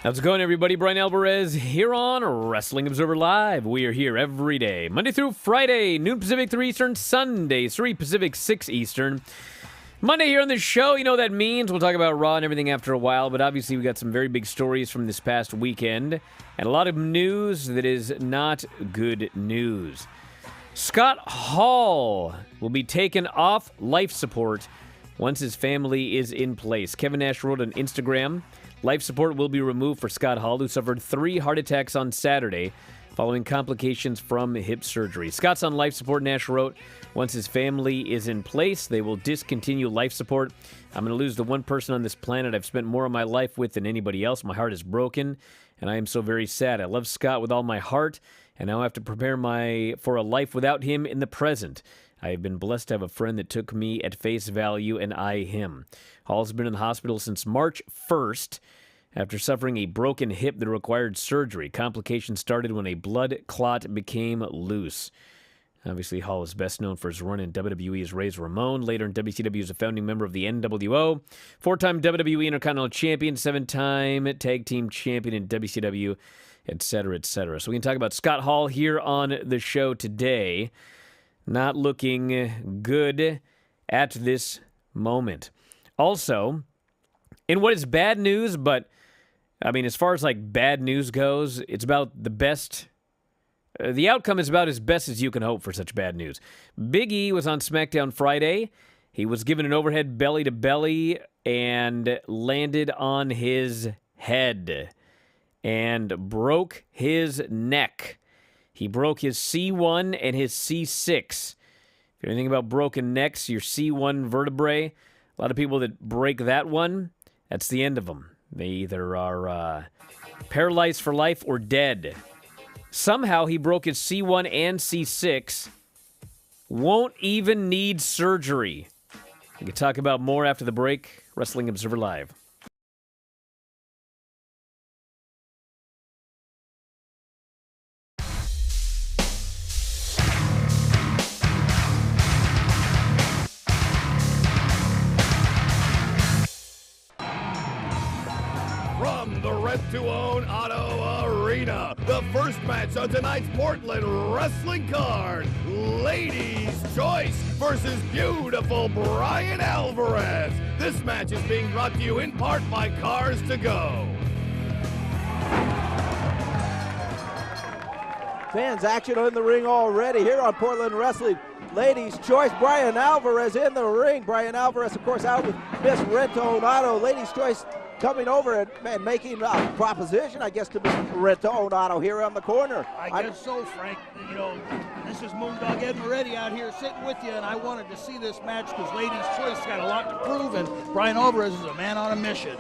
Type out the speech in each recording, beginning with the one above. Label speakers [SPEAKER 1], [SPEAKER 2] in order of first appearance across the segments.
[SPEAKER 1] How's it going, everybody? Bryan Alvarez here on Wrestling Observer Live. We are here every day, Monday through Friday, noon Pacific, 3 Eastern, Sunday, 3 Pacific, 6 Eastern. Monday here on the show, you know what that means. We'll talk about Raw and everything after a while, but obviously we got some very big stories from this past weekend, and a lot of news that is not good news. Scott Hall will be taken off life support once his family is in place. Kevin Nash wrote on Instagram, life support will be removed for Scott Hall, who suffered 3 heart attacks on Saturday following complications from hip surgery. Scott's on life support, Nash wrote. Once his family is in place, they will discontinue life support. I'm going to lose the one person on this planet I've spent more of my life with than anybody else. My heart is broken, and I am so very sad. I love Scott with all my heart, and now I have to prepare for a life without him in the present. I have been blessed to have a friend that took me at face value, and I him. Hall's been in the hospital since March 1st after suffering a broken hip that required surgery. Complications started when a blood clot became loose. Obviously, Hall is best known for his run in WWE as Razor Ramon, later in WCW as a founding member of the NWO, 4-time WWE Intercontinental Champion, 7-time Tag Team Champion in WCW, etc., etc. So we can talk about Scott Hall here on the show today. Not looking good at this moment. Also, in what is bad news, but I mean, as far as like bad news goes, it's about the best. The outcome is about as best as you can hope for such bad news. Big E was on SmackDown Friday. He was given an overhead belly to belly and landed on his head and broke his neck. He broke his C1 and his C6. If you're anything about broken necks, your C1 vertebrae, a lot of people that break that one, that's the end of them. They either are paralyzed for life or dead. Somehow he broke his C1 and C6. Won't even need surgery. We can talk about more after the break. Wrestling Observer Live.
[SPEAKER 2] From the rent-to-own Auto Arena, the first match on tonight's Portland wrestling card, Ladies' Choice versus beautiful Bryan Alvarez. This match is being brought to you in part by Cars to Go.
[SPEAKER 3] Fans action in the ring already here on Portland Wrestling. Ladies' Choice, Bryan Alvarez in the ring. Bryan Alvarez, of course, out with Miss Rento-Onato. Ladies' Choice coming over and making a proposition, I guess, to Miss Rento-Onato here on the corner.
[SPEAKER 4] I guess so, Frank. You know, this is Moondog Ed Moretti out here sitting with you, and I wanted to see this match because Ladies' Choice got a lot to prove, and Bryan Alvarez is a man on a mission.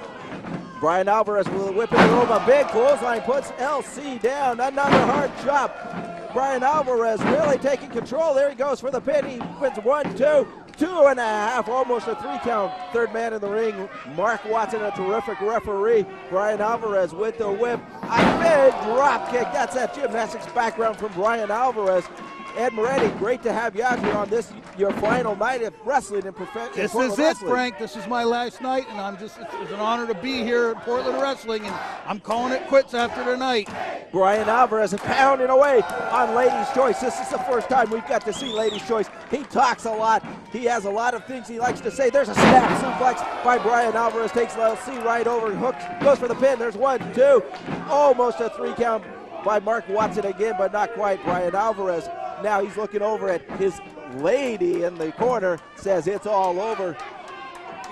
[SPEAKER 3] Bryan Alvarez with a whip in the rope, a big clothesline, puts LC down, another hard chop. Bryan Alvarez really taking control. There he goes for the pin. He wins 1, 2, 2.5, almost a 3 count. Third man in the ring, Mark Watson, a terrific referee. Bryan Alvarez with the whip, a big drop kick. That's that gymnastics background from Bryan Alvarez. Ed Moretti, great to have you out here on this, your final night of wrestling in professional wrestling.
[SPEAKER 4] This is it, Frank. This is my last night, and it's an honor to be here at Portland Wrestling, and I'm calling it quits after tonight.
[SPEAKER 3] Bryan Alvarez pounding away on Ladies' Choice. This is the first time we've got to see Ladies' Choice. He talks a lot. He has a lot of things he likes to say. There's a snap suplex by Bryan Alvarez. Takes LC right over, hooks, goes for the pin. There's 1, 2, almost a 3 count by Mark Watson again, but not quite. Bryan Alvarez, now he's looking over at his lady in the corner, says it's all over.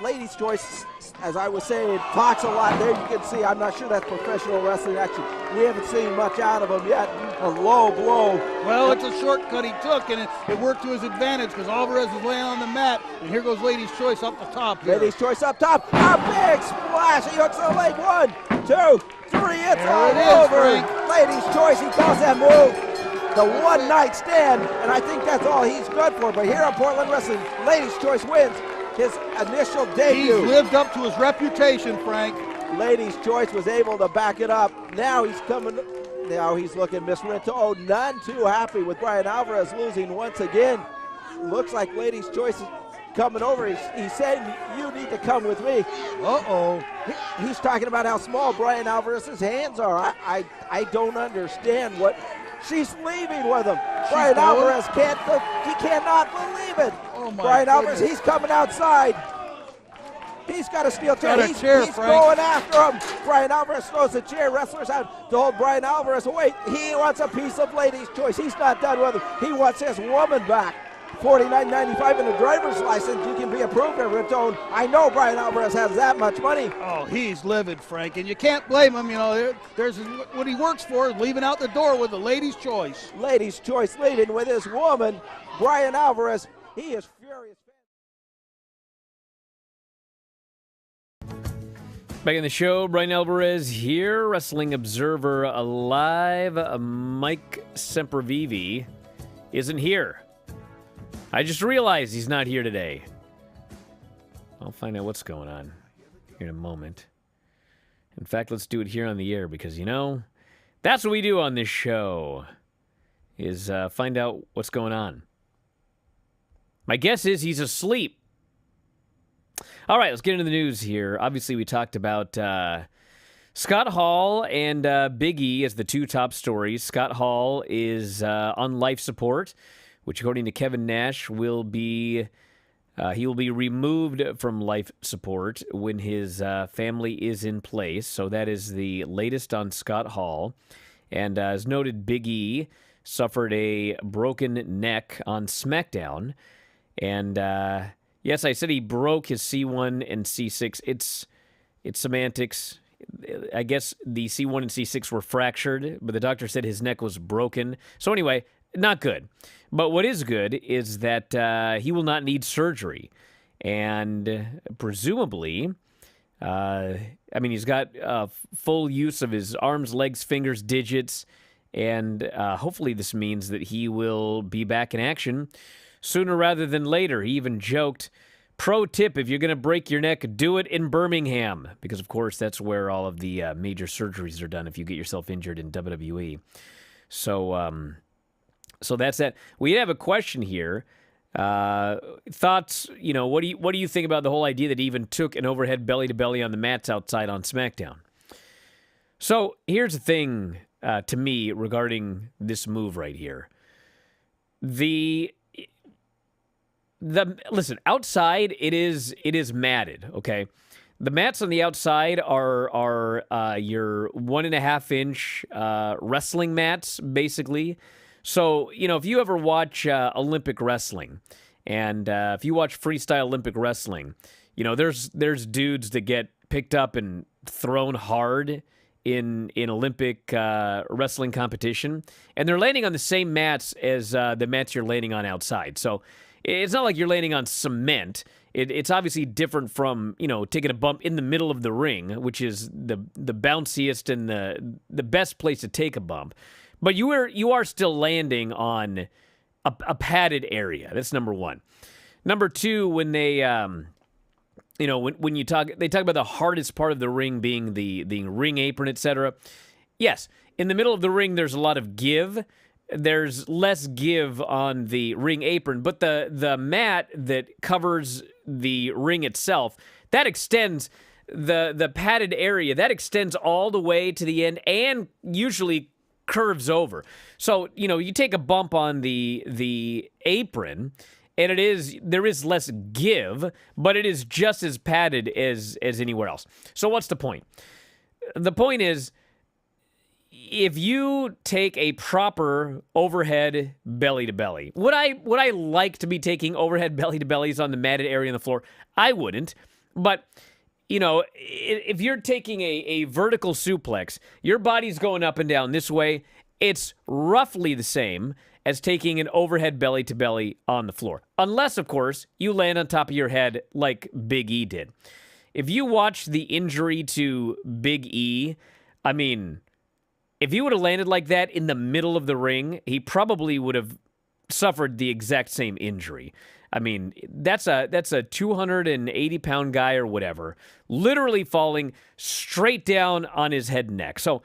[SPEAKER 3] Ladies' Choice, as I was saying, talks a lot. There you can see, I'm not sure that's professional wrestling action. We haven't seen much out of him yet. A low blow.
[SPEAKER 4] Well, it's a shortcut he took, and it worked to his advantage because Alvarez is laying on the mat, and here goes Ladies' Choice up the top here.
[SPEAKER 3] Ladies' Choice up top, a big splash. He hooks the leg, 1, 2, 3, it's
[SPEAKER 4] there
[SPEAKER 3] all
[SPEAKER 4] it is,
[SPEAKER 3] over.
[SPEAKER 4] Frank.
[SPEAKER 3] Ladies' Choice, he calls that move the one-night stand, and I think that's all he's good for. But here on Portland Wrestling, Ladies' Choice wins his initial debut.
[SPEAKER 4] He's lived up to his reputation, Frank.
[SPEAKER 3] Ladies' Choice was able to back it up. Now he's coming. Now he's looking misread. Oh, none too happy with Bryan Alvarez losing once again. Looks like Ladies' Choice coming over. He's saying, you need to come with me.
[SPEAKER 4] Uh-oh.
[SPEAKER 3] He's talking about how small Bryan Alvarez's hands are. I don't understand what. She's leaving with him. Bryan Alvarez cannot believe it.
[SPEAKER 4] Oh my
[SPEAKER 3] Bryan Alvarez,
[SPEAKER 4] goodness.
[SPEAKER 3] he's coming outside. He's got a steel chair.
[SPEAKER 4] Got a chair,
[SPEAKER 3] he's
[SPEAKER 4] Frank.
[SPEAKER 3] going after him. Bryan Alvarez throws the chair. Wrestlers out to hold Bryan Alvarez away. He wants a piece of Ladies' Choice. He's not done with him. He wants his woman back. $49.95 in a driver's license. You can be approved of Raton. I know Bryan Alvarez has that much money.
[SPEAKER 4] Oh, he's livid, Frank, and you can't blame him. You know, there's what he works for, leaving out the door with the Ladies' Choice.
[SPEAKER 3] Ladies' Choice leaving with his woman, Bryan Alvarez. He is furious.
[SPEAKER 1] Back in the show, Bryan Alvarez here, Wrestling Observer Alive. Mike Sempervive isn't here. I just realized he's not here today. I'll find out what's going on here in a moment. In fact, let's do it here on the air because, you know, that's what we do on this show, is find out what's going on. My guess is he's asleep. All right, let's get into the news here. Obviously, we talked about Scott Hall and Big E as the two top stories. Scott Hall is on life support, which, according to Kevin Nash, he will be removed from life support when his family is in place. So that is the latest on Scott Hall. And as noted, Big E suffered a broken neck on SmackDown. And yes, I said he broke his C1 and C6. It's semantics. I guess the C1 and C6 were fractured, but the doctor said his neck was broken. So anyway, not good. But what is good is that he will not need surgery. And presumably, he's got full use of his arms, legs, fingers, digits, and hopefully this means that he will be back in action sooner rather than later. He even joked, pro tip, if you're going to break your neck, do it in Birmingham. Because, of course, that's where all of the major surgeries are done if you get yourself injured in WWE. So that's that. We have a question here. Thoughts, what do you think about the whole idea that he even took an overhead belly-to-belly on the mats outside on SmackDown? So here's the thing to me regarding this move right here. Listen, outside it is matted, okay? The mats on the outside are your 1.5 inch wrestling mats, basically. So, if you ever watch Olympic wrestling, and if you watch freestyle Olympic wrestling, there's dudes that get picked up and thrown hard in Olympic wrestling competition, and they're landing on the same mats as the mats you're landing on outside. So it's not like you're landing on cement. It's obviously different from, taking a bump in the middle of the ring, which is the bounciest and the best place to take a bump. But you are still landing on a padded area. That's number one. Number two, when they when they talk about the hardest part of the ring being the ring apron, etc. Yes, in the middle of the ring there's a lot of give. There's less give on the ring apron, but the mat that covers the ring itself, that extends the padded area, that extends all the way to the end and usually curves over. So, you take a bump on the apron and there is less give, but it is just as padded as anywhere else. So what's the point? The point is, if you take a proper overhead belly-to-belly, would I like to be taking overhead belly-to-bellies on the matted area on the floor? I wouldn't. But, if you're taking a vertical suplex, your body's going up and down this way, it's roughly the same as taking an overhead belly-to-belly on the floor. Unless, of course, you land on top of your head like Big E did. If you watch the injury to Big E, if he would have landed like that in the middle of the ring, he probably would have suffered the exact same injury. That's a 280-pound guy or whatever, literally falling straight down on his head and neck. So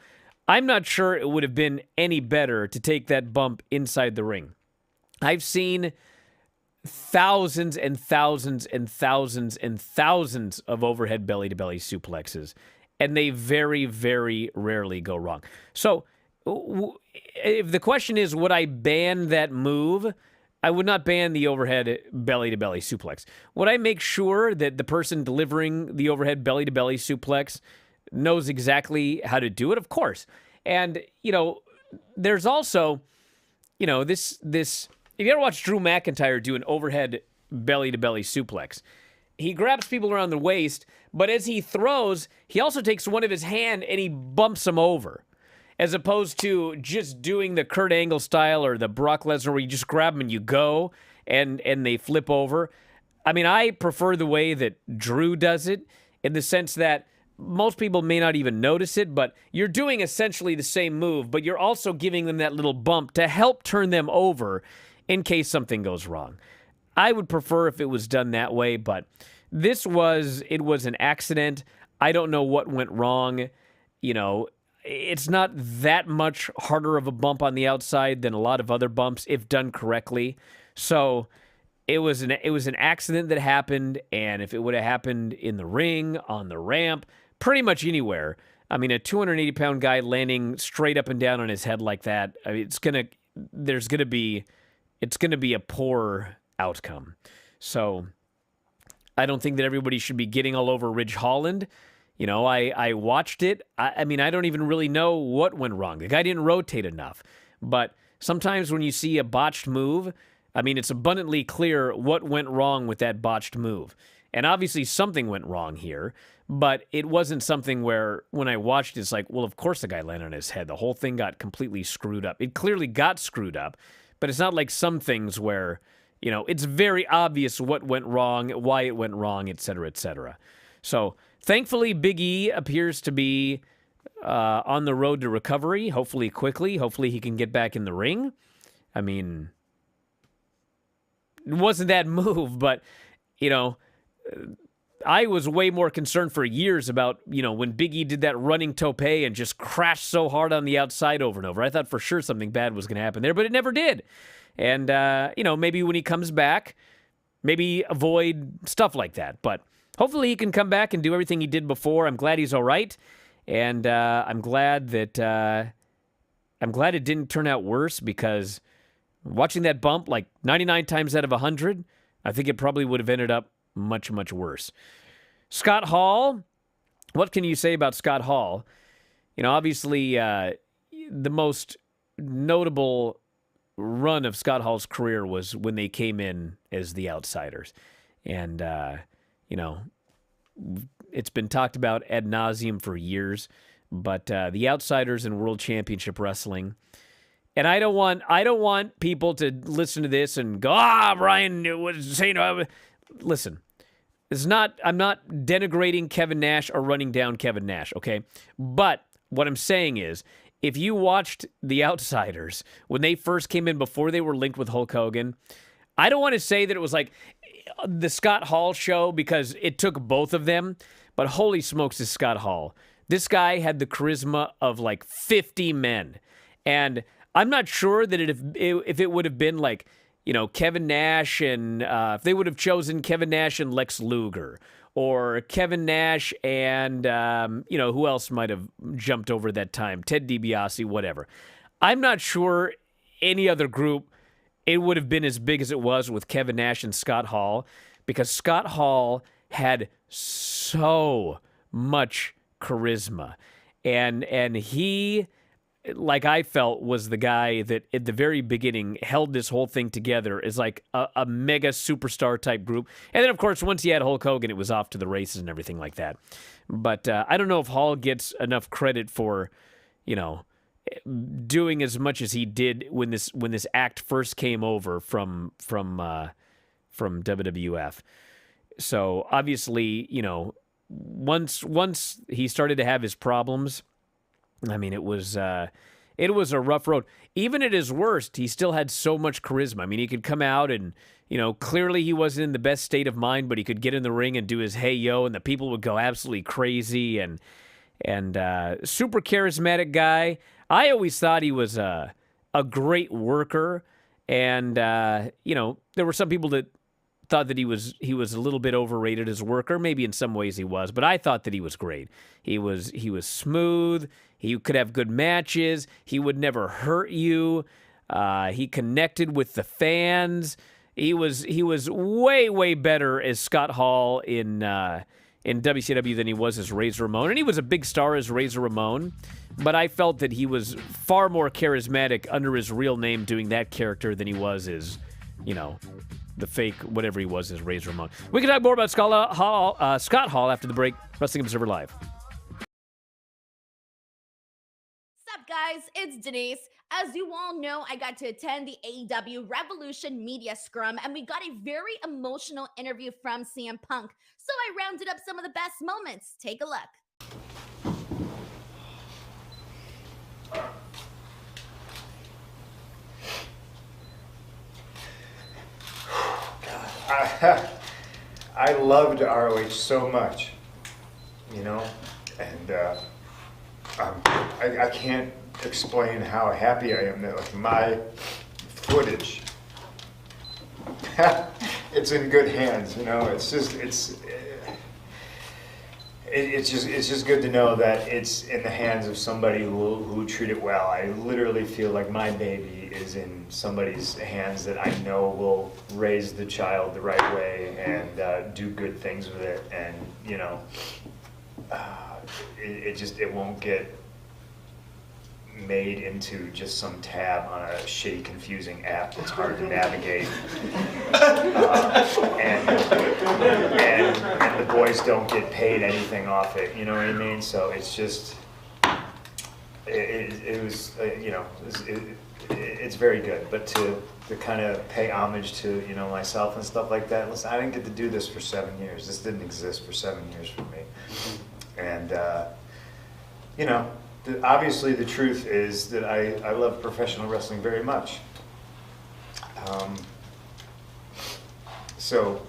[SPEAKER 1] I'm not sure it would have been any better to take that bump inside the ring. I've seen thousands and thousands and thousands and thousands of overhead belly-to-belly suplexes, and they very, very rarely go wrong. So if the question is, would I ban that move? I would not ban the overhead belly-to-belly suplex. Would I make sure that the person delivering the overhead belly-to-belly suplex knows exactly how to do it? Of course. And, there's also, this if you ever watch Drew McIntyre do an overhead belly-to-belly suplex, he grabs people around the waist, but as he throws, he also takes one of his hand and he bumps them over, as opposed to just doing the Kurt Angle style or the Brock Lesnar where you just grab them and you go and they flip over. I mean, I prefer the way that Drew does it, in the sense that most people may not even notice it, but you're doing essentially the same move, but you're also giving them that little bump to help turn them over in case something goes wrong. I would prefer if it was done that way, but it was an accident. I don't know what went wrong. It's not that much harder of a bump on the outside than a lot of other bumps if done correctly. So it was an accident that happened, and if it would have happened in the ring, on the ramp, pretty much anywhere, I mean, a 280-pound guy landing straight up and down on his head like that, I mean, it's gonna be a poor outcome. So I don't think that everybody should be getting all over Ridge Holland. I watched it. I mean, I don't even really know what went wrong. The guy didn't rotate enough. But sometimes when you see a botched move, I mean, it's abundantly clear what went wrong with that botched move. And obviously something went wrong here, but it wasn't something where when I watched it, it's like, well, of course the guy landed on his head. The whole thing got completely screwed up. It clearly got screwed up, but it's not like some things where, it's very obvious what went wrong, why it went wrong, et cetera, et cetera. So thankfully, Big E appears to be on the road to recovery, hopefully quickly. Hopefully he can get back in the ring. I mean, it wasn't that move, but, I was way more concerned for years about, when Big E did that running tope and just crashed so hard on the outside over and over. I thought for sure something bad was going to happen there, but it never did. And, maybe when he comes back, maybe avoid stuff like that. But hopefully he can come back and do everything he did before. I'm glad he's all right. And I'm glad it didn't turn out worse, because watching that bump, like 99 times out of 100, I think it probably would have ended up much, much worse. Scott Hall, what can you say about Scott Hall? Obviously, the most notable run of Scott Hall's career was when they came in as the Outsiders. And, it's been talked about ad nauseum for years, but the Outsiders in World Championship Wrestling. And I don't want people to listen to this and go, Bryan was saying, listen, I'm not denigrating Kevin Nash or running down Kevin Nash, okay? But what I'm saying is, if you watched The Outsiders when they first came in before they were linked with Hulk Hogan, I don't want to say that it was like the Scott Hall show, because it took both of them, but holy smokes is Scott Hall. This guy had the charisma of like 50 men. And I'm not sure that if it would have been like, Kevin Nash and if they would have chosen Kevin Nash and Lex Luger, or Kevin Nash and, who else might have jumped over that time? Ted DiBiase, whatever. I'm not sure any other group it would have been as big as it was with Kevin Nash and Scott Hall, because Scott Hall had so much charisma. And he, like I felt, was the guy that at the very beginning held this whole thing together as like a mega superstar type group. And then, of course, once he had Hulk Hogan, it was off to the races and everything like that. But I don't know if Hall gets enough credit for, doing as much as he did when this act first came over from WWF. So obviously, once he started to have his problems, I mean, it was a rough road. Even at his worst, he still had so much charisma. I mean, he could come out and, clearly he wasn't in the best state of mind, but he could get in the ring and do his hey yo, and the people would go absolutely crazy. And super charismatic guy. I always thought he was a great worker, And, there were some people that thought that he was a little bit overrated as a worker. Maybe in some ways he was, but I thought that he was great. He was smooth. He could have good matches. He would never hurt you. He connected with the fans. He was way better as Scott Hall in WCW than he was as Razor Ramon, and he was a big star as Razor Ramon. But I felt that he was far more charismatic under his real name doing that character than he was as, the fake whatever he was as Razor Ramon. We can talk more about Scott Hall after the break. Wrestling Observer Live.
[SPEAKER 5] Sup guys, it's Denise. As you all know, I got to attend the AEW Revolution Media Scrum, and we got a very emotional interview from CM Punk. So I rounded up some of the best moments. Take a look.
[SPEAKER 6] I loved ROH so much, and I can't explain how happy I am that my footage, it's in good hands. It's just good to know that it's in the hands of somebody who treat it well. I literally feel like my baby is in somebody's hands that I know will raise the child the right way and do good things with it, and it won't get made into just some tab on a shitty, confusing app that's hard to navigate. And the boys don't get paid anything off it, you know what I mean? So it's just, it's very good. But to kind of pay homage to, myself and stuff like that, listen, I didn't get to do this for 7 years. This didn't exist for 7 years for me. And, obviously the truth is that I love professional wrestling very much. So,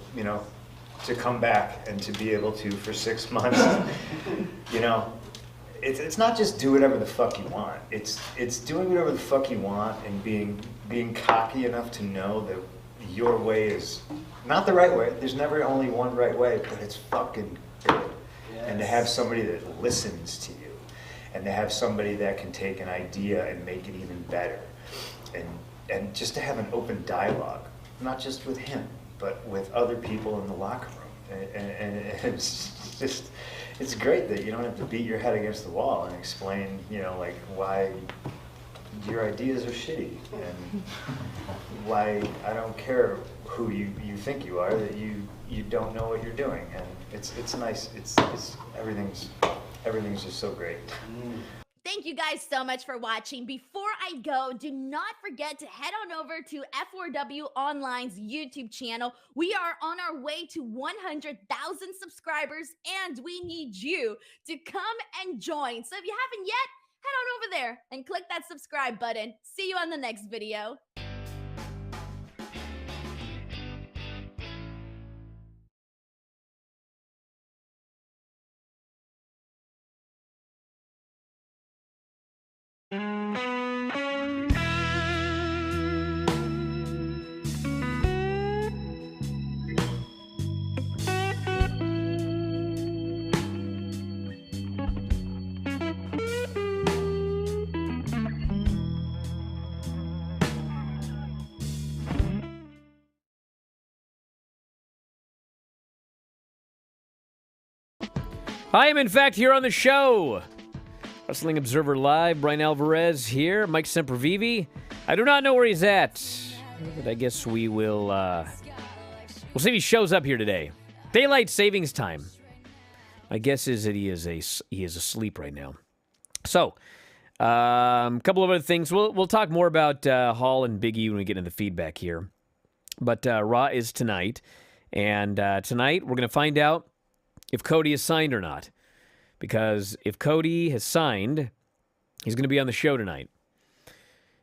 [SPEAKER 6] to come back and to be able to, for 6 months, it's not just do whatever the fuck you want. It's doing whatever the fuck you want and being cocky enough to know that your way is not the right way. There's never only one right way, but it's fucking good. Yes. And to have somebody that listens to you, and to have somebody that can take an idea and make it even better, and just to have an open dialogue, not just with him, but with other people in the locker room, and it's great that you don't have to beat your head against the wall and explain, why your ideas are shitty and why I don't care who you think you are, that you don't know what you're doing, and it's nice. It's everything's just so great.
[SPEAKER 5] Thank you guys so much for watching. Before I go, do not forget to head on over to F4W Online's YouTube channel. We are on our way to 100,000 subscribers, and we need you to come and join. So if you haven't yet, head on over there and click that subscribe button. See you on the next video.
[SPEAKER 1] I am, in fact, here on the show. Wrestling Observer Live, Bryan Alvarez here, Mike Sempervive. I do not know where he's at, but I guess we'll see if he shows up here today. Daylight savings time. My guess is that he is asleep right now. So, a couple of other things. We'll talk more about Hall and Big E when we get into the feedback here. But Raw is tonight, and tonight we're going to find out if Cody is signed or not. Because if Cody has signed, he's going to be on the show tonight.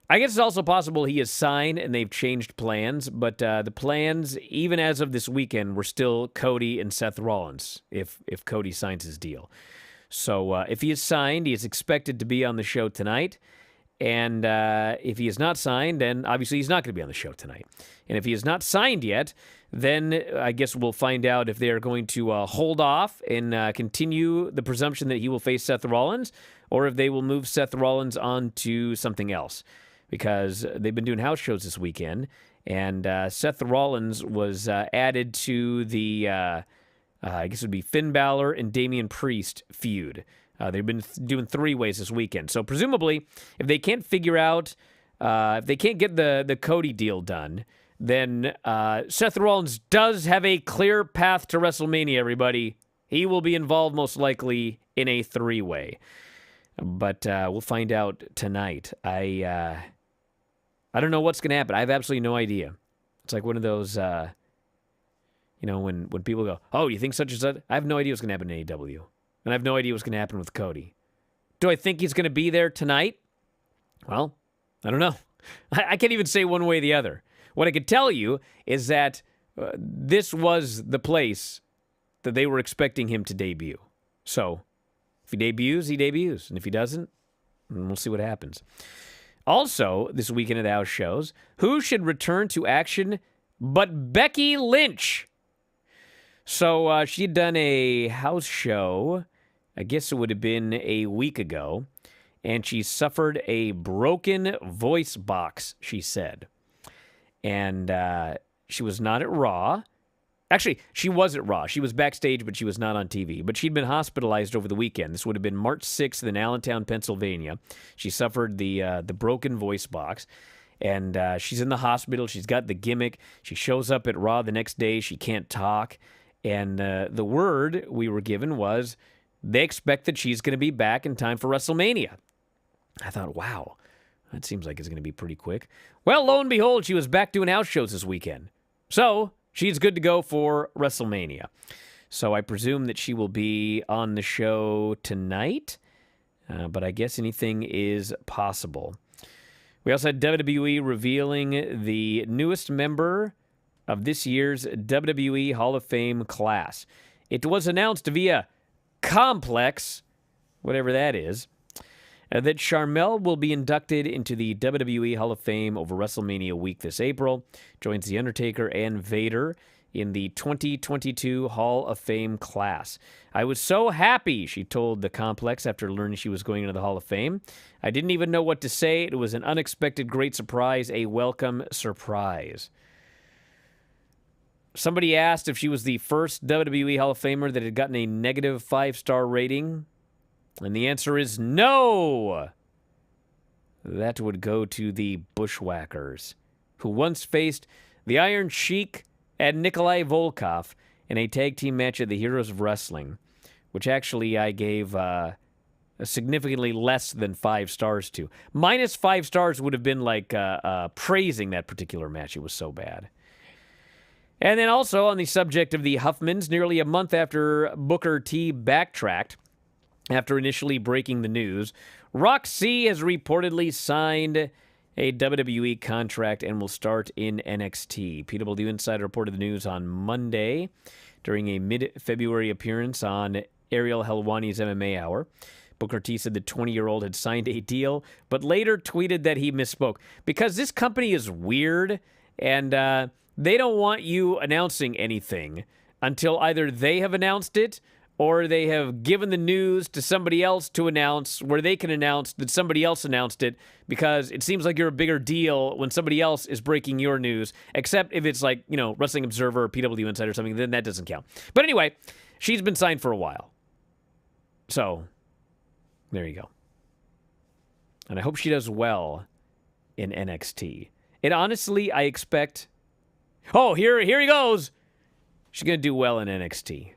[SPEAKER 1] I guess it's also possible he is signed and they've changed plans, but the plans, even as of this weekend, were still Cody and Seth Rollins, if Cody signs his deal. So if he is signed, he is expected to be on the show tonight. And if he is not signed, then obviously he's not going to be on the show tonight. And if he is not signed yet, then I guess we'll find out if they are going to hold off and continue the presumption that he will face Seth Rollins, or if they will move Seth Rollins on to something else. Because they've been doing house shows this weekend, and Seth Rollins was added to the, I guess it would be Finn Balor and Damian Priest feud. They've been doing 3-ways this weekend. So presumably, if they can't figure out, if they can't get the Cody deal done, then Seth Rollins does have a clear path to WrestleMania, everybody. He will be involved most likely in a 3-way. But we'll find out tonight. I don't know what's going to happen. I have absolutely no idea. It's like one of those, when people go, oh, you think such and such? I have no idea what's going to happen in AEW. And I have no idea what's going to happen with Cody. Do I think he's going to be there tonight? Well, I don't know. I can't even say one way or the other. What I could tell you is that this was the place that they were expecting him to debut. So, if he debuts, he debuts. And if he doesn't, we'll see what happens. Also, this weekend at the house shows, who should return to action but Becky Lynch? So she had done a house show, I guess it would have been a week ago, and she suffered a broken voice box, she said. And she was not at Raw. Actually, she was at Raw. She was backstage, but she was not on TV. But she'd been hospitalized over the weekend. This would have been March 6th in Allentown, Pennsylvania. She suffered the broken voice box. And she's in the hospital. She's got the gimmick. She shows up at Raw the next day. She can't talk. And the word we were given was they expect that she's going to be back in time for WrestleMania. I thought, wow, that seems like it's going to be pretty quick. Well, lo and behold, she was back doing house shows this weekend. So she's good to go for WrestleMania. So I presume that she will be on the show tonight, but I guess anything is possible. We also had WWE revealing the newest member of this year's WWE Hall of Fame class. It was announced via Complex, whatever that is, that Sharmell will be inducted into the WWE Hall of Fame over WrestleMania week this April, joins The Undertaker and Vader in the 2022 Hall of Fame class. I was so happy, she told the Complex after learning she was going into the Hall of Fame. I didn't even know what to say. It was an unexpected great surprise, a welcome surprise. Somebody asked if she was the first WWE Hall of Famer that had gotten a negative 5-star rating. And the answer is no. That would go to the Bushwhackers, who once faced the Iron Sheik and Nikolai Volkov in a tag team match at the Heroes of Wrestling, which actually I gave a significantly less than 5 stars to. Minus 5 stars would have been like praising that particular match. It was so bad. And then also on the subject of the Huffmans, nearly a month after Booker T backtracked, after initially breaking the news, Roxy has reportedly signed a WWE contract and will start in NXT. PW Insider reported the news on Monday during a mid-February appearance on Ariel Helwani's MMA Hour. Booker T said the 20-year-old had signed a deal, but later tweeted that he misspoke. Because this company is weird, and they don't want you announcing anything until either they have announced it or they have given the news to somebody else to announce, where they can announce that somebody else announced it, because it seems like you're a bigger deal when somebody else is breaking your news, except if it's like, Wrestling Observer or PW Insider or something, then that doesn't count. But anyway, she's been signed for a while. So, there you go. And I hope she does well in NXT. And honestly, I expect... Oh, here he goes! She's going to do well in NXT.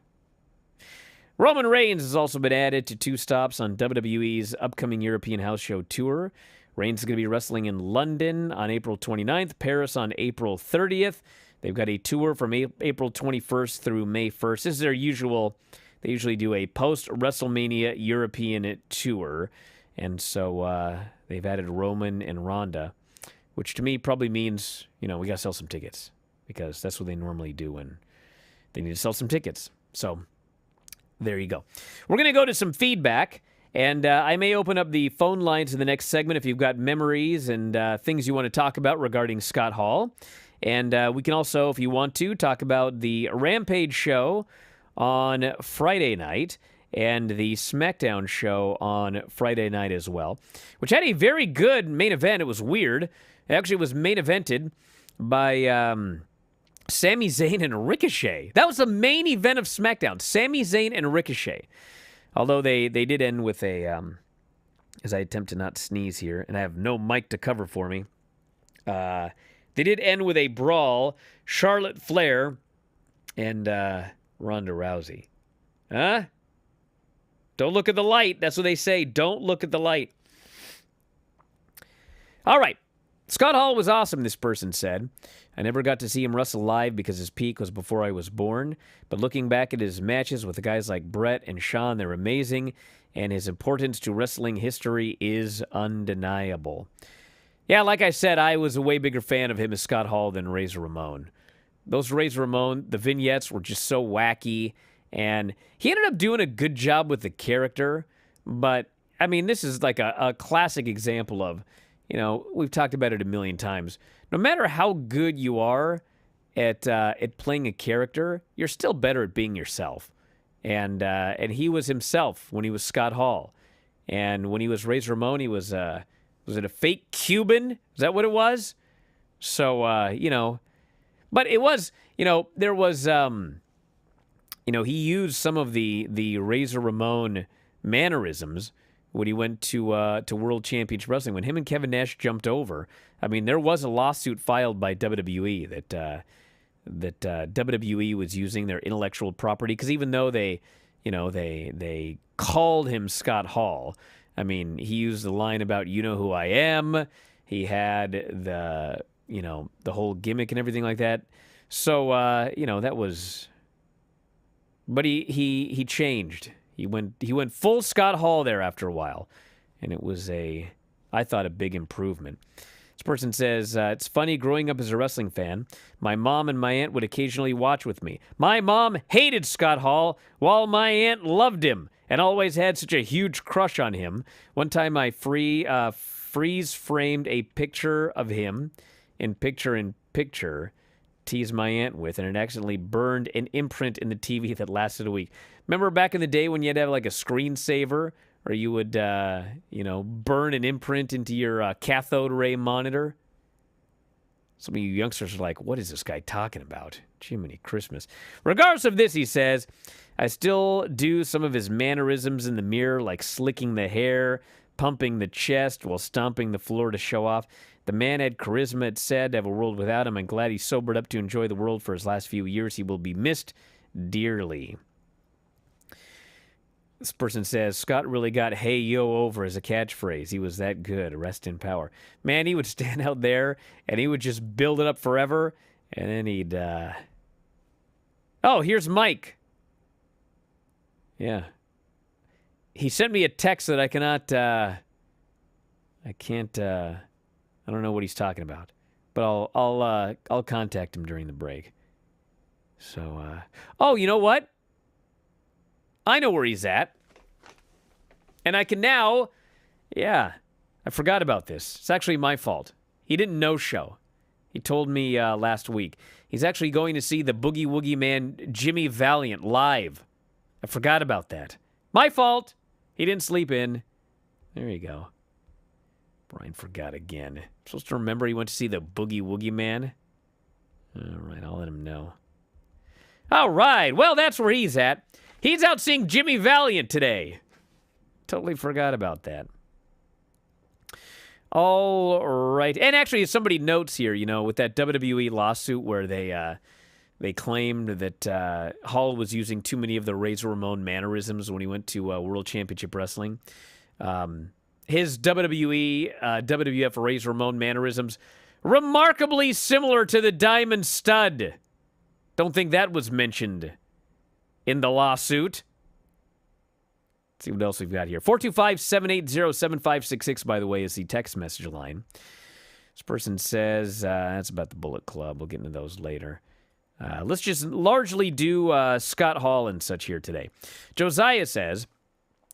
[SPEAKER 1] Roman Reigns has also been added to 2 stops on WWE's upcoming European House Show tour. Reigns is going to be wrestling in London on April 29th, Paris on April 30th. They've got a tour from April 21st through May 1st. This is their usual, they usually do a post-WrestleMania European tour. And so they've added Roman and Ronda, which to me probably means, we got to sell some tickets, because that's what they normally do when they need to sell some tickets. So there you go. We're going to go to some feedback, And I may open up the phone lines in the next segment if you've got memories and things you want to talk about regarding Scott Hall. And we can also, if you want to, talk about the Rampage show on Friday night and the SmackDown show on Friday night as well, which had a very good main event. It was weird. It actually was main evented by Sami Zayn and Ricochet. That was the main event of SmackDown, Sami Zayn and Ricochet. Although they did end with a, as I attempt to not sneeze here, and I have no mic to cover for me, they did end with a brawl, Charlotte Flair and Ronda Rousey. Huh? Don't look at the light. That's what they say. Don't look at the light. All right. Scott Hall was awesome, this person said. I never got to see him wrestle live because his peak was before I was born. But looking back at his matches with the guys like Brett and Shawn, they're amazing. And his importance to wrestling history is undeniable. Yeah, like I said, I was a way bigger fan of him as Scott Hall than Razor Ramon. Those Razor Ramon, the vignettes were just so wacky. And he ended up doing a good job with the character. But, I mean, this is like a classic example of, you know, we've talked about it a million times. No matter how good you are at playing a character, you're still better at being yourself. And he was himself when he was Scott Hall. And when he was Razor Ramon, he was it a fake Cuban? Is that what it was? So, you know, but it was, you know, there was, you know, he used some of the Razor Ramon mannerisms when he went to World Championship Wrestling. When him and Kevin Nash jumped over, I mean, there was a lawsuit filed by WWE that WWE was using their intellectual property, because even though they called him Scott Hall, I mean, he used the line about "you know who I am." He had the whole gimmick and everything like that. So you know, that was. But he changed. He went full Scott Hall there after a while, and it was I thought a big improvement. This person says, it's funny growing up as a wrestling fan. My mom and my aunt would occasionally watch with me. My mom hated Scott Hall, while my aunt loved him and always had such a huge crush on him. One time I freeze-framed a picture of him in picture-in-picture, teased my aunt with, and it accidentally burned an imprint in the TV that lasted a week. Remember back in the day when you had to have like a screensaver, or you would, burn an imprint into your cathode ray monitor? Some of you youngsters are like, what is this guy talking about? Jiminy Christmas. Regardless of this, he says, I still do some of his mannerisms in the mirror, like slicking the hair, pumping the chest while stomping the floor to show off. The man had charisma. It's sad to have a world without him. I'm glad he sobered up to enjoy the world for his last few years. He will be missed dearly. This person says, Scott really got "hey yo" over as a catchphrase. He was that good. Rest in power. Man, he would stand out there and he would just build it up forever, and then he'd Oh, here's Mike. Yeah. He sent me a text that I don't know what he's talking about, but I'll contact him during the break. So, oh, you know what? I know where he's at. And I can now, I forgot about this. It's actually my fault. He didn't no-show. He told me last week. He's actually going to see the Boogie Woogie Man, Jimmy Valiant, live. I forgot about that. My fault. He didn't sleep in. There you go. Brian forgot again. I'm supposed to remember he went to see the Boogie Woogie Man? All right, I'll let him know. All right, well, that's where he's at. He's out seeing Jimmy Valiant today. Totally forgot about that. All right. And actually, somebody notes here, with that WWE lawsuit where they claimed that Hall was using too many of the Razor Ramon mannerisms when he went to World Championship Wrestling. His WWE, WWF Razor Ramon mannerisms, remarkably similar to the Diamond Stud. Don't think that was mentioned in the lawsuit. Let's see what else we've got here. 425-780-7566, by the way, is the text message line. This person says, that's about the Bullet Club. We'll get into those later. Let's just largely do Scott Hall and such here today. Josiah says,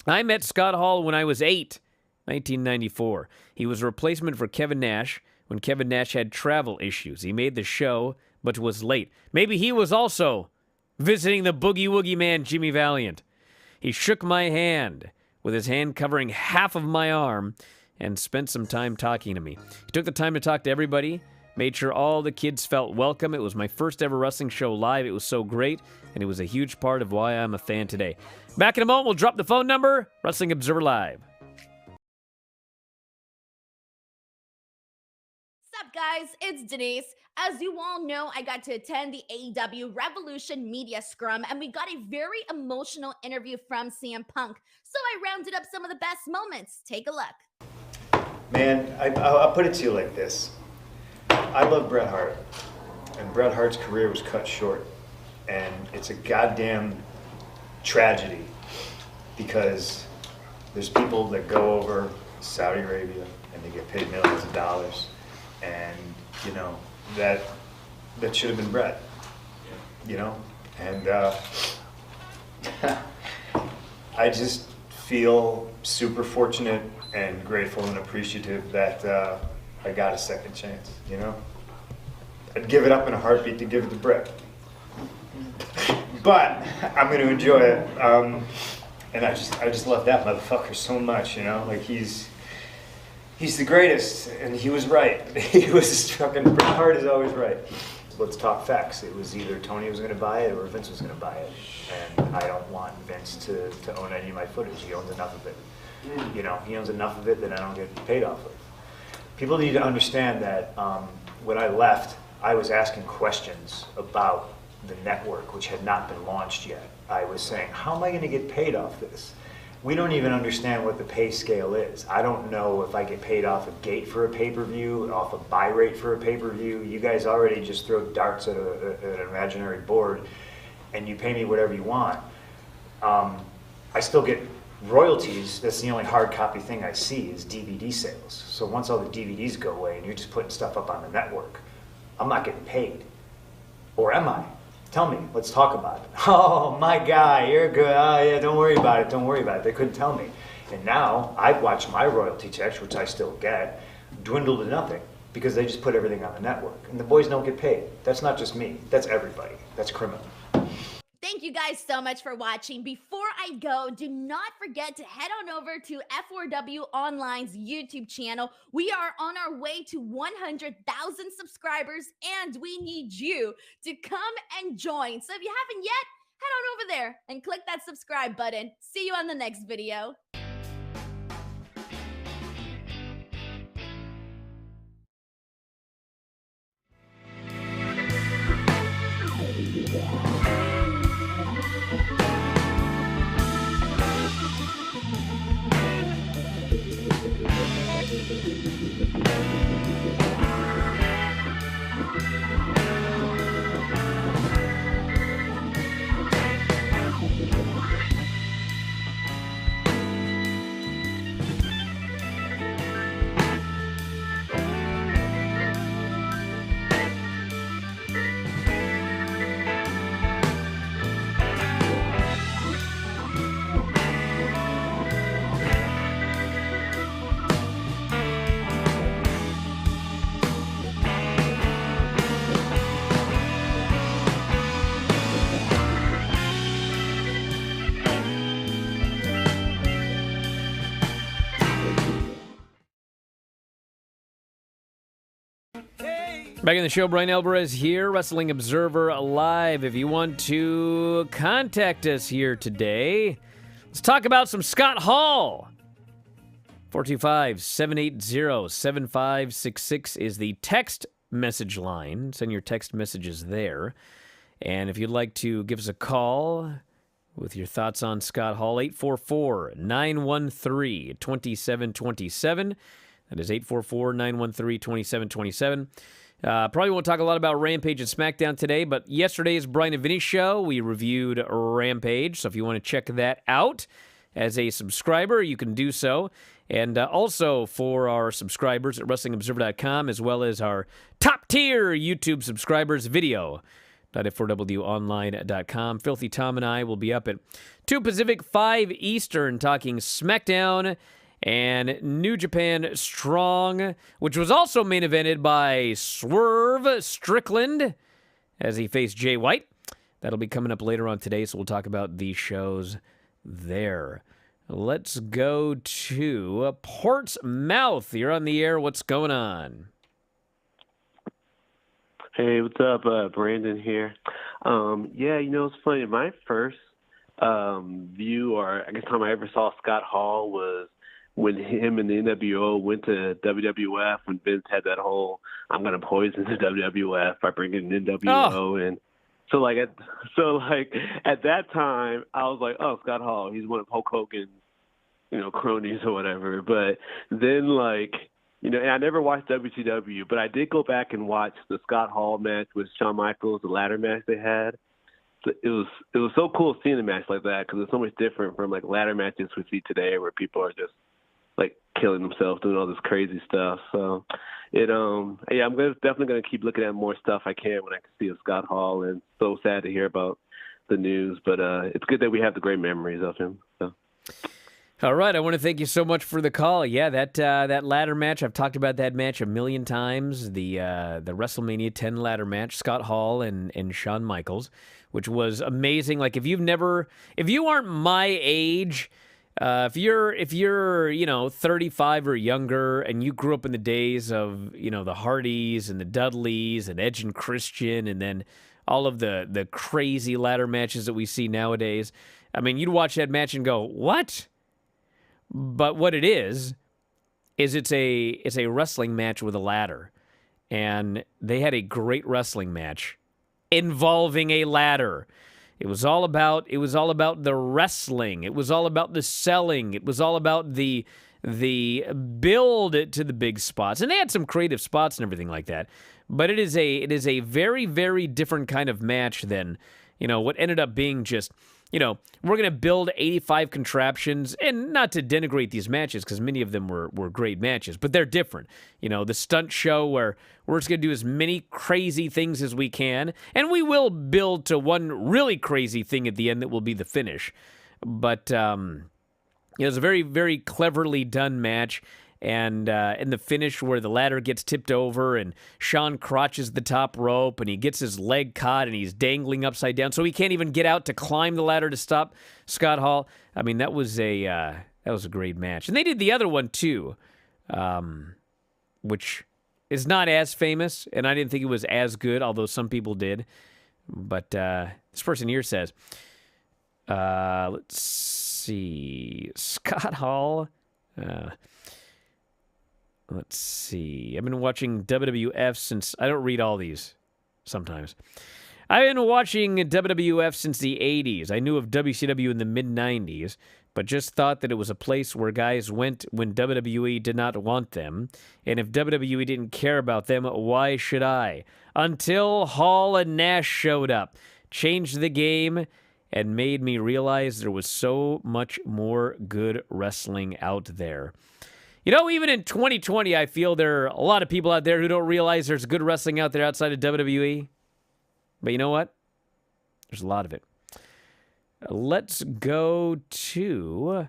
[SPEAKER 1] I met Scott Hall when I was 8, 1994. He was a replacement for Kevin Nash when Kevin Nash had travel issues. He made the show, but was late. Maybe he was also visiting the Boogie Woogie Man, Jimmy Valiant. He shook my hand with his hand covering half of my arm and spent some time talking to me. He took the time to talk to everybody, made sure all the kids felt welcome. It was my first ever wrestling show live. It was so great, and it was a huge part of why I'm a fan today. Back in a moment, we'll drop the phone number. Wrestling Observer Live.
[SPEAKER 5] What's up, guys? It's Denise. As you all know, I got to attend the AEW Revolution Media Scrum, and we got a very emotional interview from CM Punk. So I rounded up some of the best moments. Take a look.
[SPEAKER 6] Man, I'll put it to you like this. I love Bret Hart, and Bret Hart's career was cut short. And it's a goddamn tragedy because there's people that go over to Saudi Arabia and they get paid millions of dollars. And, you know, that should have been Bret, you know? And I just feel super fortunate and grateful and appreciative that I got a second chance, you know? I'd give it up in a heartbeat to give it to Bret. But I'm going to enjoy it. And I just love that motherfucker so much, you know? Like, he's the greatest, and he was right. He was fucking, Bret Hart is always right. Let's talk facts. It was either Tony was going to buy it or Vince was going to buy it. And I don't want Vince to own any of my footage. He owns enough of it. You know, he owns enough of it that I don't get paid off of. People need to understand that when I left, I was asking questions about the network, which had not been launched yet. I was saying, how am I going to get paid off this? We don't even understand what the pay scale is. I don't know if I get paid off a gate for a pay-per-view, off a buy rate for a pay-per-view. You guys already just throw darts at an imaginary board, and you pay me whatever you want. I still get royalties. That's the only hard copy thing I see is DVD sales. So once all the DVDs go away and you're just putting stuff up on the network, I'm not getting paid. Or am I? Tell me, let's talk about it. Oh, my guy, you're good. Oh, yeah, don't worry about it, don't worry about it. They couldn't tell me. And now I've watched my royalty checks, which I still get, dwindle to nothing because they just put everything on the network. And the boys don't get paid. That's not just me, that's everybody. That's criminal.
[SPEAKER 5] Thank you guys so much for watching. Before I go, do not forget to head on over to F4W Online's YouTube channel. We are on our way to 100,000 subscribers, and we need you to come and join. So if you haven't yet, head on over there and click that subscribe button. See you on the next video.
[SPEAKER 1] Back in the show, Bryan Alvarez here, Wrestling Observer Live. If you want to contact us here today, let's talk about some Scott Hall. 425-780-7566 is the text message line. Send your text messages there. And if you'd like to give us a call with your thoughts on Scott Hall, 844-913-2727. That is 844-913-2727. Probably won't talk a lot about Rampage and SmackDown today, but yesterday's Bryan and Vinny show, we reviewed Rampage. So if you want to check that out as a subscriber, you can do so. And also for our subscribers at WrestlingObserver.com, as well as our top-tier YouTube subscribers, video f4wonline.com. Filthy Tom and I will be up at 2 Pacific, 5 Eastern, talking SmackDown and New Japan Strong, which was also main evented by Swerve Strickland as he faced Jay White. That'll be coming up later on today, so we'll talk about these shows there. Let's go to Portsmouth. You're on the air. What's going on?
[SPEAKER 7] Hey, what's up? Brandon here. Yeah, it's funny. My first view, or I guess time I ever saw Scott Hall, was when him and the NWO went to WWF, when Vince had that whole "I'm gonna poison the WWF" by bringing NWO in. So at that time, I was like, oh, Scott Hall, he's one of Hulk Hogan's, cronies or whatever. But then and I never watched WCW, but I did go back and watch the Scott Hall match with Shawn Michaels, the ladder match they had. So it was so cool seeing a match like that, because it's so much different from ladder matches we see today, where people are just killing themselves, doing all this crazy stuff. So I'm definitely gonna keep looking at more stuff I can when I can see a Scott Hall, and so sad to hear about the news, but it's good that we have the great memories of him. So.
[SPEAKER 1] All right, I want to thank you so much for the call. Yeah, that ladder match, I've talked about that match a million times. The WrestleMania 10 ladder match, Scott Hall and Shawn Michaels, which was amazing. If you aren't my age, if you're 35 or younger, and you grew up in the days of the Hardys and the Dudleys and Edge and Christian, and then all of the crazy ladder matches that we see nowadays, I mean, you'd watch that match and go, what? But what it is it's a wrestling match with a ladder, and they had a great wrestling match involving a ladder. It was all about the wrestling. It was all about the selling. It was all about the build to the big spots. And they had some creative spots and everything like that. But it is a very, very different kind of match than, what ended up being just, we're going to build 85 contraptions, and not to denigrate these matches, because many of them were great matches, but they're different. The stunt show where we're just going to do as many crazy things as we can, and we will build to one really crazy thing at the end that will be the finish. But it was a very, very cleverly done match. And in the finish, where the ladder gets tipped over and Sean crotches the top rope and he gets his leg caught and he's dangling upside down, so he can't even get out to climb the ladder to stop Scott Hall. I mean, that was a great match. And they did the other one too, which is not as famous, and I didn't think it was as good, although some people did. But this person here says, let's see, Scott Hall. Let's see. I've been watching WWF since... I don't read all these sometimes. I've been watching WWF since the 80s. I knew of WCW in the mid-90s, but just thought that it was a place where guys went when WWE did not want them. And if WWE didn't care about them, why should I? Until Hall and Nash showed up. Changed the game and made me realize there was so much more good wrestling out there. Even in 2020, I feel there are a lot of people out there who don't realize there's good wrestling out there outside of WWE. But you know what? There's a lot of it. Let's go to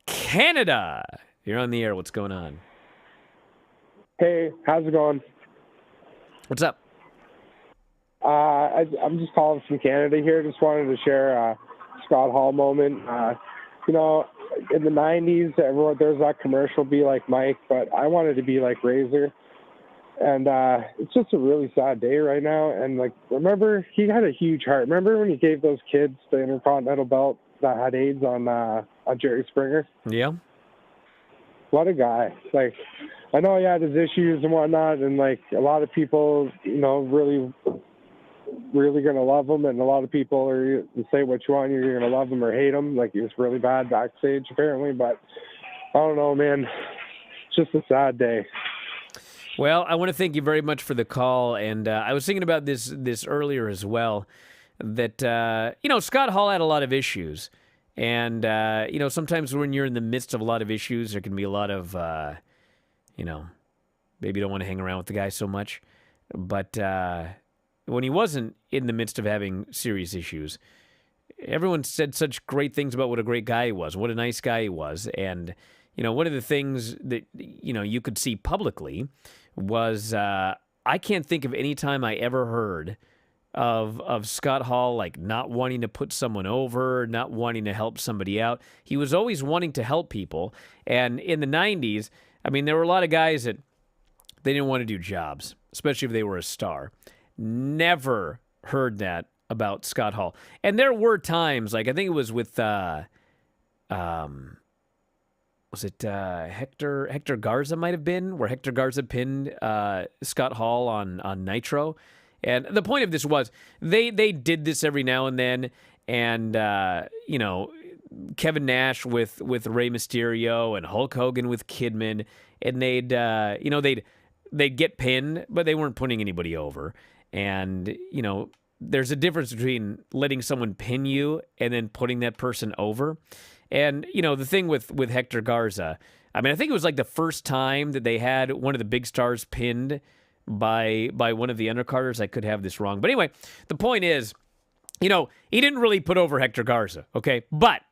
[SPEAKER 1] Canada. You're on the air. What's going on?
[SPEAKER 8] Hey, how's it going?
[SPEAKER 1] What's up?
[SPEAKER 8] I'm just calling from Canada here. Just wanted to share a Scott Hall moment. In the 90s, everyone, there was that commercial, "Be Like Mike," but I wanted to be like Razor. And it's just a really sad day right now. And, remember, he had a huge heart. Remember when he gave those kids the Intercontinental belt that had AIDS on Jerry Springer?
[SPEAKER 1] Yeah.
[SPEAKER 8] What a guy. I know he had his issues and whatnot, and, a lot of people, really going to love him, and a lot of people are you say what you want, you're going to love him or hate him. He was really bad backstage apparently, but I don't know, man. It's just a sad day.
[SPEAKER 1] Well, I want to thank you very much for the call, and I was thinking about this earlier as well, that Scott Hall had a lot of issues, and sometimes when you're in the midst of a lot of issues, there can be a lot of maybe you don't want to hang around with the guy so much, but when he wasn't in the midst of having serious issues, everyone said such great things about what a great guy he was, what a nice guy he was. And, one of the things that, you could see publicly was I can't think of any time I ever heard of Scott Hall like not wanting to put someone over, not wanting to help somebody out. He was always wanting to help people. And in the 90s, I mean, there were a lot of guys that they didn't want to do jobs, especially if they were a star. Never heard that about Scott Hall. And there were times, like I think it was with Hector Garza might have been, where Hector Garza pinned Scott Hall on Nitro. And the point of this was they did this every now and then, and Kevin Nash with Rey Mysterio and Hulk Hogan with Kidman, and they'd get pinned, but they weren't putting anybody over. And there's a difference between letting someone pin you and then putting that person over. And the thing with Hector Garza, I mean, I think it was like the first time that they had one of the big stars pinned by one of the undercarders. I could have this wrong. But anyway, the point is, he didn't really put over Hector Garza, okay? But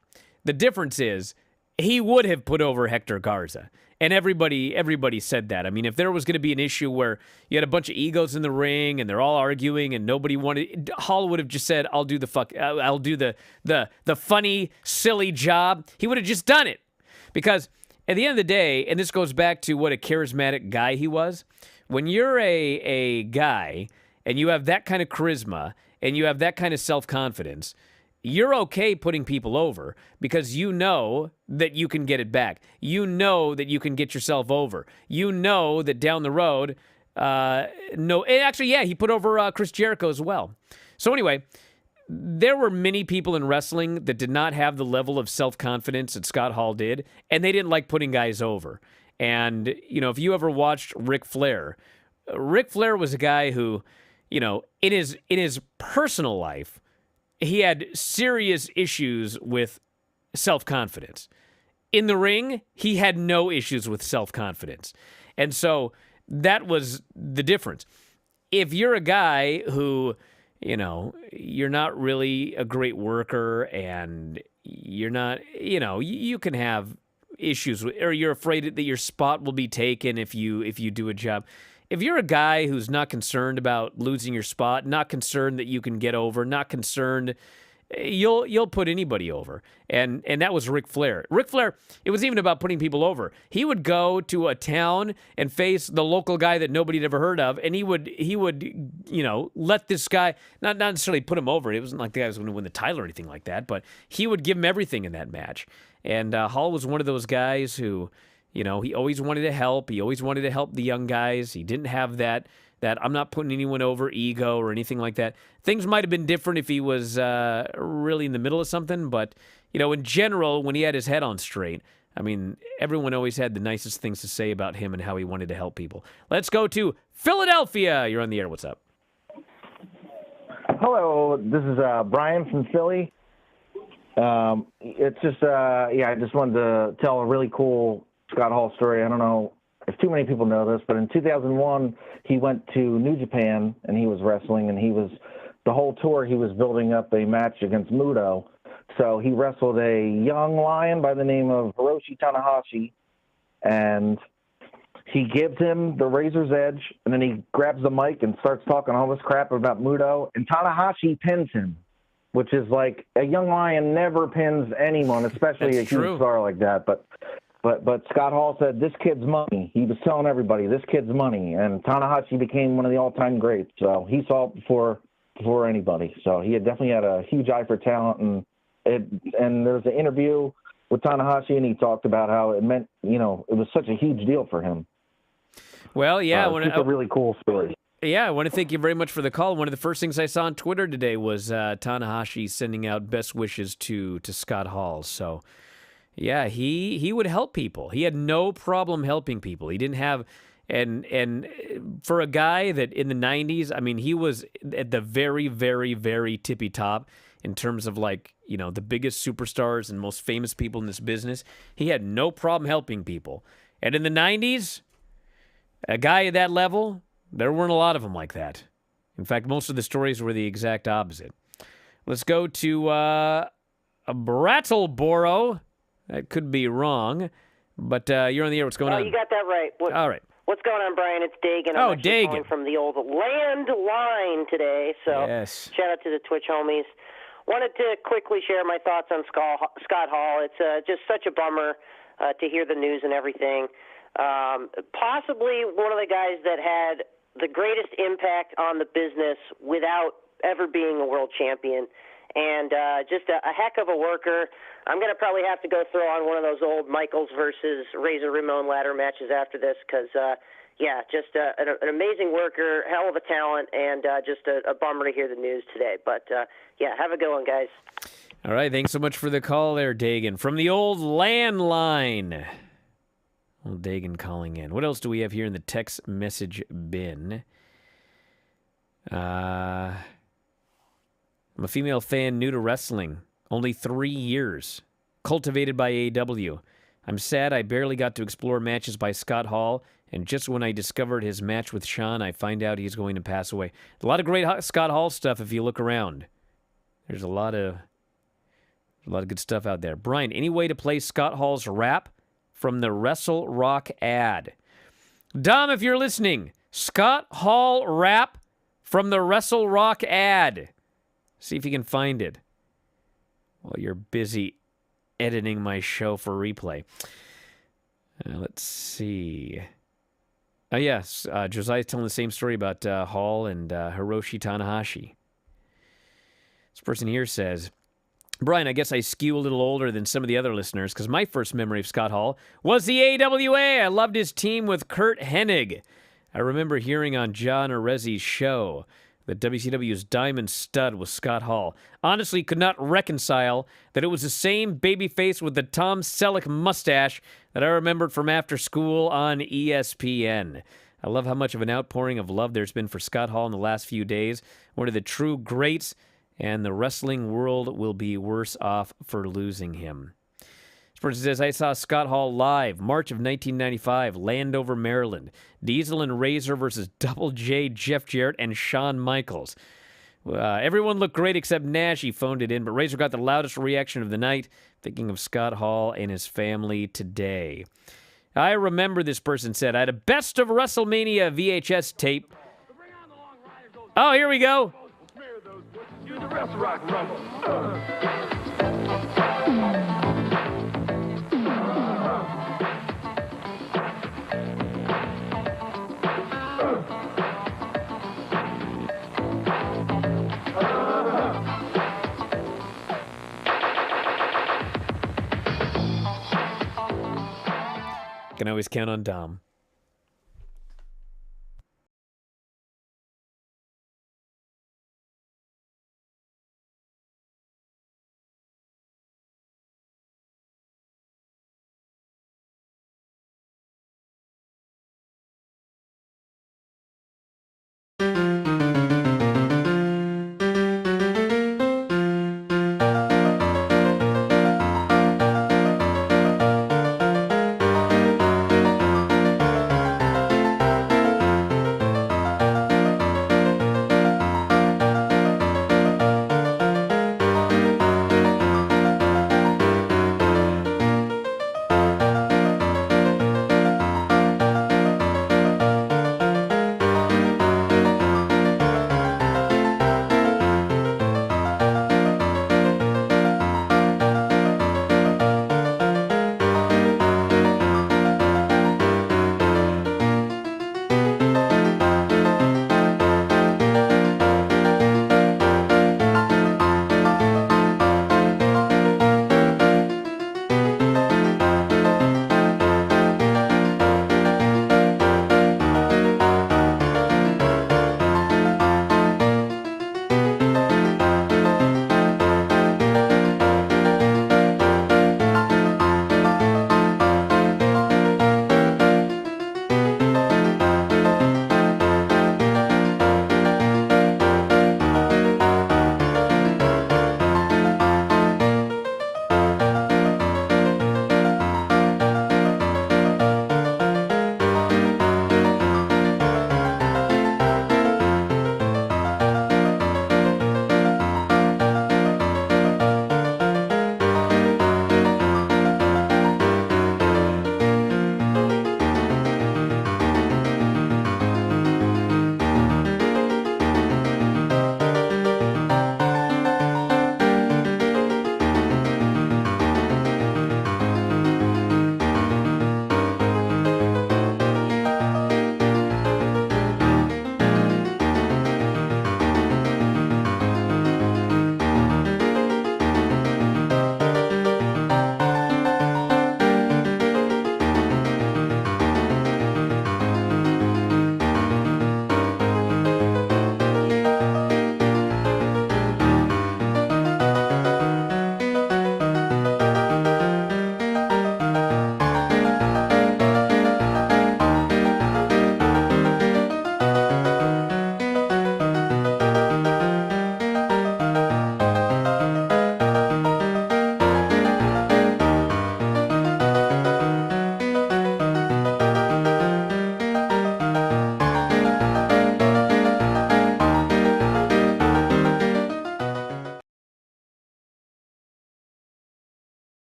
[SPEAKER 1] the difference is he would have put over Hector Garza. And everybody said that. I mean, if there was going to be an issue where you had a bunch of egos in the ring and they're all arguing and nobody wanted, Hall would have just said, I'll do the funny, silly job. He would have just done it. Because at the end of the day, and this goes back to what a charismatic guy he was, when you're a guy and you have that kind of charisma and you have that kind of self-confidence, you're okay putting people over because you know that you can get it back. You know that you can get yourself over. You know that down the road, he put over Chris Jericho as well. So anyway, there were many people in wrestling that did not have the level of self-confidence that Scott Hall did, and they didn't like putting guys over. And, if you ever watched Ric Flair was a guy who, in his personal life, he had serious issues with self-confidence. In the ring, he had no issues with self-confidence. And so that was the difference. If you're a guy who, you're not really a great worker and you're not, you can have issues with, or you're afraid that your spot will be taken if you do a job. If you're a guy who's not concerned about losing your spot, not concerned that you can get over, not concerned, you'll put anybody over. And that was Ric Flair. Ric Flair, it wasn't even about putting people over. He would go to a town and face the local guy that nobody had ever heard of, and he would let this guy, not necessarily put him over. It wasn't like the guy was going to win the title or anything like that, but he would give him everything in that match. And Hall was one of those guys who, he always wanted to help. He always wanted to help the young guys. He didn't have that I'm not putting anyone over ego or anything like that. Things might have been different if he was really in the middle of something, but, in general, when he had his head on straight, I mean, everyone always had the nicest things to say about him and how he wanted to help people. Let's go to Philadelphia. You're on the air. What's up?
[SPEAKER 9] Hello, this is Brian from Philly. It's just, I just wanted to tell a really cool Scott Hall story. I don't know if too many people know this, but in 2001, he went to New Japan and he was wrestling, and the whole tour, he was building up a match against Muto. So he wrestled a young lion by the name of Hiroshi Tanahashi, and he gives him the razor's edge, and then he grabs the mic and starts talking all this crap about Muto, and Tanahashi pins him, which is like a young lion never pins anyone, especially a huge star like that. But Scott Hall said, this kid's money. He was telling everybody, this kid's money. And Tanahashi became one of the all-time greats. So he saw it before anybody. So he definitely had a huge eye for talent. And there was an interview with Tanahashi, and he talked about how it meant, it was such a huge deal for him.
[SPEAKER 1] Well, yeah.
[SPEAKER 9] It's a really cool story.
[SPEAKER 1] Yeah, I want to thank you very much for the call. One of the first things I saw on Twitter today was Tanahashi sending out best wishes to Scott Hall. So, yeah, he would help people. He had no problem helping people. He didn't have, and for a guy that in the 90s, I mean, he was at the very, very, very tippy top in terms of the biggest superstars and most famous people in this business. He had no problem helping people. And in the 90s, a guy at that level, there weren't a lot of them like that. In fact, most of the stories were the exact opposite. Let's go to Brattleboro. That could be wrong, but you're on the air. What's going on?
[SPEAKER 10] You got that right.
[SPEAKER 1] All right.
[SPEAKER 10] What's going on, Brian? It's Dagan. I'm actually
[SPEAKER 1] Dagan.
[SPEAKER 10] calling from the old landline today, so
[SPEAKER 1] Yes.
[SPEAKER 10] shout out to the Twitch homies. Wanted to quickly share my thoughts on Scott Hall. It's just such a bummer to hear the news and everything. Possibly one of the guys that had the greatest impact on the business without ever being a world champion, and just a heck of a worker. I'm going to probably have to go throw on one of those old Michaels versus Razor Ramon ladder matches after this because, just an amazing worker, hell of a talent, and just a bummer to hear the news today. But, have a good one, guys.
[SPEAKER 1] All right, thanks so much for the call there, Dagan. From the old landline. Old Dagan calling in. What else do we have here in the text message bin? I'm a female fan new to wrestling. Only 3 years. Cultivated by AEW. I'm sad I barely got to explore matches by Scott Hall, and just when I discovered his match with Shawn, I find out he's going to pass away. A lot of great Scott Hall stuff if you look around. There's a lot of good stuff out there. Brian, any way to play Scott Hall's rap from the Wrestle Rock ad? Dom, if you're listening, Scott Hall rap from the Wrestle Rock ad. See if you can find it while you're busy editing my show for replay. Let's see. Oh, yes. Josiah's telling the same story about Hall and Hiroshi Tanahashi. This person here says, Brian, I guess I skew a little older than some of the other listeners because my first memory of Scott Hall was the AWA. I loved his team with Kurt Hennig. I remember hearing on John Arezzi's show that WCW's Diamond Stud was Scott Hall. Honestly, could not reconcile that it was the same babyface with the Tom Selleck mustache that I remembered from after school on ESPN. I love how much of an outpouring of love there's been for Scott Hall in the last few days. One of the true greats, and the wrestling world will be worse off for losing him. This person says, I saw Scott Hall live, March of 1995, Landover, Maryland. Diesel and Razor versus Double J, Jeff Jarrett, and Shawn Michaels. Everyone looked great except Nash. He phoned it in, but Razor got the loudest reaction of the night, thinking of Scott Hall and his family today. I remember, this person said, I had a Best of WrestleMania VHS tape. Oh, here we go. Can always count on Dom.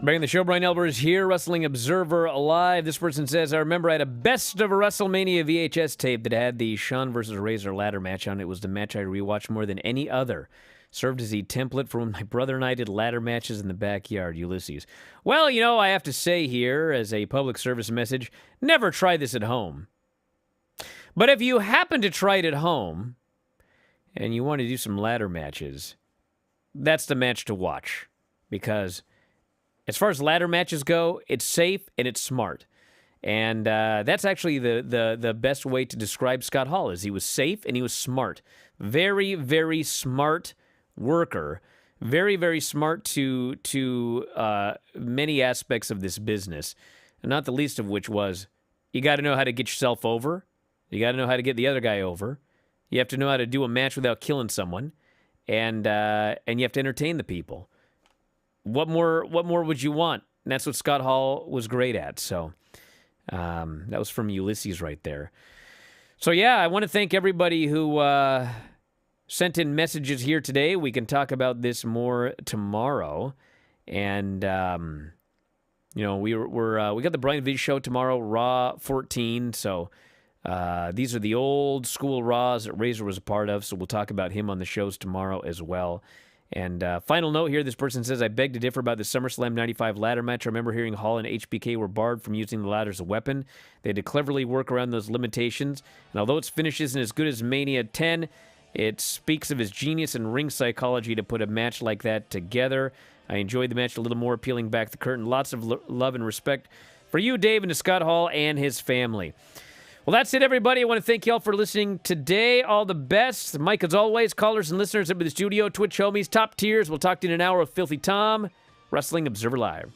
[SPEAKER 1] Back in the show, Bryan Alvarez here, Wrestling Observer Live. This person says, I remember I had a best of a WrestleMania VHS tape that had the Shawn versus Razor ladder match on it. It was the match I rewatched more than any other. Served as the template for when my brother and I did ladder matches in the backyard, Ulysses. Well, I have to say here, as a public service message, never try this at home. But if you happen to try it at home, and you want to do some ladder matches, that's the match to watch. Because as far as ladder matches go, it's safe and it's smart. And that's actually the best way to describe Scott Hall, is he was safe and he was smart. Very, very smart worker. Very, very smart to many aspects of this business. And not the least of which was, you got to know how to get yourself over. You got to know how to get the other guy over. You have to know how to do a match without killing someone. And you have to entertain the people. What more would you want? And that's what Scott Hall was great at. So that was from Ulysses right there. So yeah, I want to thank everybody who sent in messages here today. We can talk about this more tomorrow. And we got the Bryan V show tomorrow, Raw 14. So these are the old school Raws that Razor was a part of. So we'll talk about him on the shows tomorrow as well. And final note here, this person says, I beg to differ about the SummerSlam 95 ladder match. I remember hearing Hall and HBK were barred from using the ladder as a weapon. They had to cleverly work around those limitations. And although its finish isn't as good as Mania 10, it speaks of his genius and ring psychology to put a match like that together. I enjoyed the match a little more, peeling back the curtain. Lots of love and respect for you, Dave, and to Scott Hall and his family. Well, that's it, everybody. I want to thank you all for listening today. All the best. Mike, as always, callers and listeners up in the studio, Twitch homies, top tiers. We'll talk to you in an hour with Filthy Tom, Wrestling Observer Live.